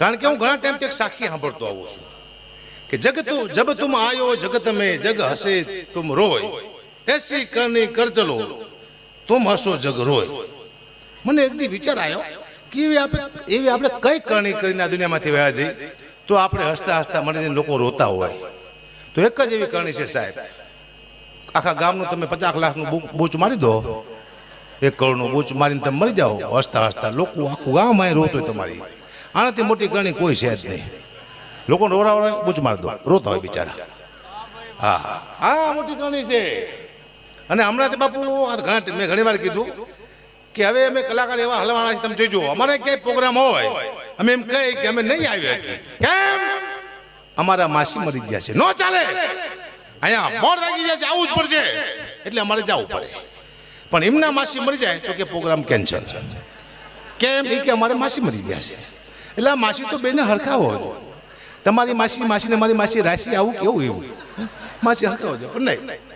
કારણ કે હું ઘણા ટાઈમથી એક સાક્ષી સાંભળતો આવું છું કે જબ તુમ આયો જગત में जग हसे तुम रोय ऐसी करनी कर चलो तुम हसो जग रोय। મને એક દી વિચાર આવ્યો કે એવી આપણે કઈ કરણી કરીને આ દુનિયામાંથી વયા જઈ તો આપણે હસતા હસતા મળીને લોકો રોતા હોય તો એક જ એવી કરણી છે સાહેબ, આખા ગામનું તમે 50 લાખનું બૂચ મારી દો, 1 કરોડનું બૂચ મારીને તમે મરી જાઓ હસતા હસતા, લોકો આખું ગામ અહીં રોતો હોય તમારી। આનાથી મોટી કરણી કોઈ છે જ નહીં। લોકો રોરાવરા બૂચ મારી દો, રોતા હોય બિચારા। હા હા મોટી કરણી છે। અને હમણાં બાપુ મેં ઘણી વાર કીધું કે હવે અમે કલાકાર એવા હલવાના છે, તમે જોઈજો અમારે ક્યાંય પ્રોગ્રામ હોય અમે એમ કહીએ કે અમે નહીં આવી શકીએ, કેમ અમારા માસી મરી ગયા છે, નો ચાલે, અહીંયા મોર લાગી જાય છે, આવું જ પડશે, એટલે અમારે જવું પડે। પણ એમના માસી મરી જાય તો કે પ્રોગ્રામ કેન્સલ, કેમ એ કે અમારે માસી મરી ગયા છે, એટલે આ માસી તો બેને હરખાવો તમારી માસી ને મારી માસી રાશિ આવું કેવું એવું માસી હરખાવો છે, પણ નહીં